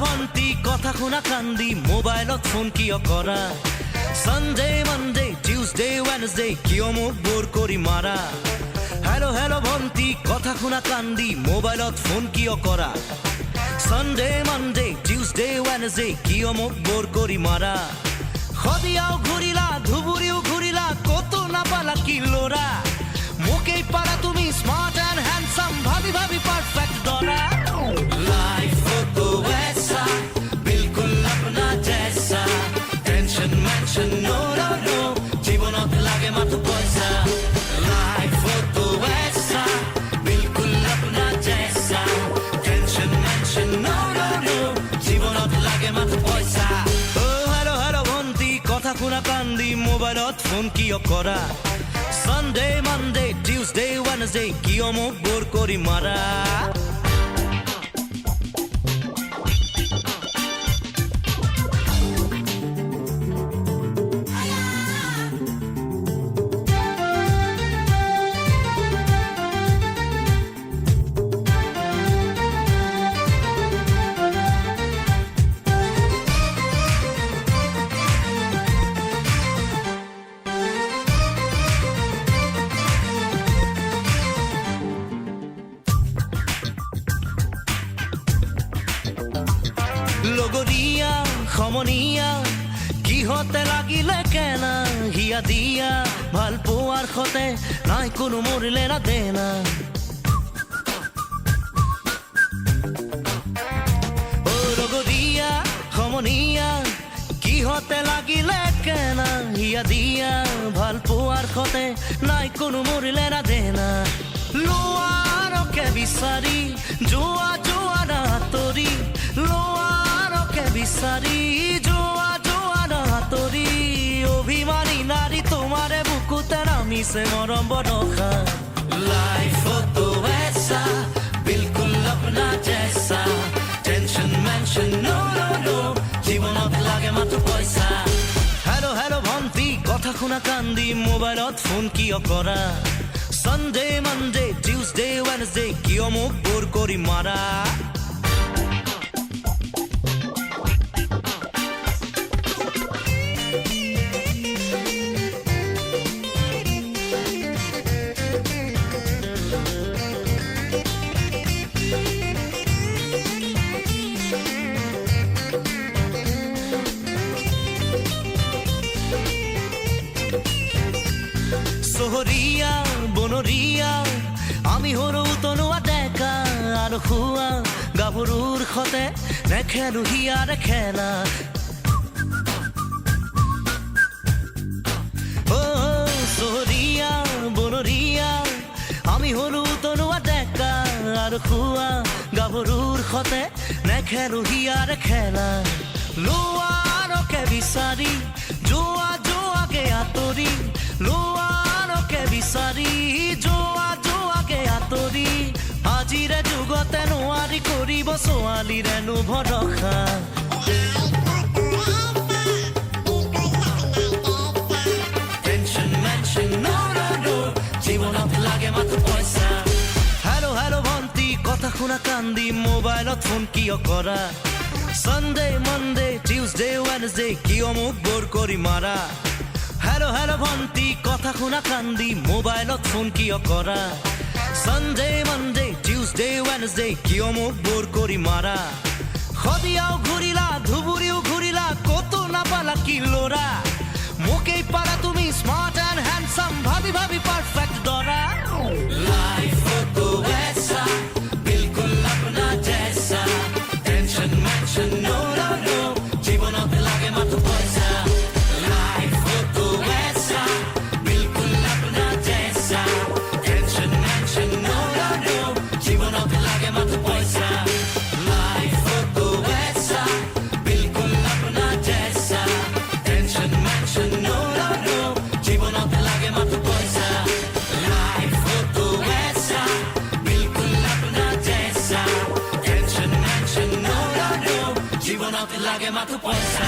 ভন্তি কথা শুনা কান্দি মোবাইলত ফোন কিয় কৰা সানডে মানডে টিউজডে ওয়েডনেসডে কিয় মোক বৰ কৰি মাৰা হেল্ল' হেল্ল' ভন্তি কথা শুনা কান্দি মোবাইলত ফোন কিয় কৰা সানডে মানডে টিউজডে ওয়েডনেসডে কিয় মোক বৰ কৰি মাৰা খদিয়াও ঘূৰিলা ধুবুৰীও ঘূৰিলা কতো নাপালা কি ল'ৰা মোকেই পাৰা তুমি স্মাৰ্ট এণ্ড হ্যান্ডসাম ভাবি ভাবি পাৰফেক্ট দৰা লাইফ তো वैसा बिल्कुल अपना जैसा tension mention no no no जीवनत लागे मात्र पैसा लाइफ तो वैसा बिल्कुल अपना जैसा tension mention no no no जीवनत लागे मात्र पैसा ओ हेलो हेलो भन्ति কথা শুনা কান্দি মোবাইলত ফোন কিয় কৰা সানডে মানডে টিউজডে ওয়েডনেসডে কিয় মোক বৰ কৰি মাৰা লগৰীয়া সমনীয়া কিহতে লাগিলে কেনা হিয়া দিয়া ভাল পোৱাৰ খতে নাই কোনো মৰিলে না দেনা ও লগৰীয়া সমনীয়া কিহতে লাগিলে কেনা হিয়া দিয়া ভাল পোৱাৰ খতে নাই কোনো মৰিলে না দেনা লোৱাৰকে বিচাৰি যোৱা যোৱা না তৰি লোৱাৰকে বিচাৰি যোৱা যোৱা না তৰি অভিমানী নাৰী তোমাৰে বুকুতে নামিছে মৰম বনখা লাইফ তো वैसा बिल्कुल अपना जैसा tension mention no no no जीवনত লাগে মাত্ৰ পইচা হেল্ল' হেল্ল' ভন্তি কথা শুনা কান্দি মোবাইলত ফোন কিয় কৰা সানডে মানডে টিউজডে ওয়েডনেসডে কিয় মোক বৰ কৰি মাৰা সোহরিয়া বনরিয়া আমি হৰো তনুৱা ডেকা আৰু খুৱা গাভৰুৰ খতে নেখেলো হিয়াৰ খেলা ও সোহরিয়া বনরিয়া আমি হৰো তনুৱা ডেকা আৰু খুৱা গাভৰুৰ খতে নেখেলো হিয়াৰ খেলা লোৱাৰকে বিচাৰি যোৱা যোৱাকে আঁতৰি লোৱাৰকে বিচাৰি যোৱা যোৱাকে আঁতৰি আজিৰে যুগতে নোৱাৰি কৰিব ছোৱালীৰেনো ভৰসা tension mention no no no জীৱনত লাগে মাত্ৰ পইচা হেল্ল' হেল্ল' ভন্তি কথা শুনা কান্দি মোবাইলত ফোন কিয় কৰা সানডে মানডে টিউজডে ওয়েডনেসডে কিয় মোক বৰ কৰি মাৰা হেল্ল' হেল্ল' ভন্তি কথা শুনা কান্দি মোবাইলত ফোন কিয় কৰা সানডে মানডে টিউজডে ওয়েডনেসডে কিয় মোক বৰ কৰি মাৰা খদিয়াও ঘূৰিলা ধুবুৰীও ঘূৰিলা কতো নাপালা কি ল'ৰা মোকেই পাৰা তুমি স্মাৰ্ট এণ্ড হ্যান্ডসাম ভাবি ভাবি পাৰফেক্ট দৰা লাইফ তো वैसा बिल्कुल अपना जैसा tension mention no no no जीवনত লাগে মাত্ৰ পইচা লাইফ তো वैसा बिल्कुल अपना जैसा tension mention no no no जीवনত লাগে মাত্ৰ পইচা लाइफ तो वैसा बिल्कुल अपना जैसा टेंशन জীৱনত লাগে মাথো পইচা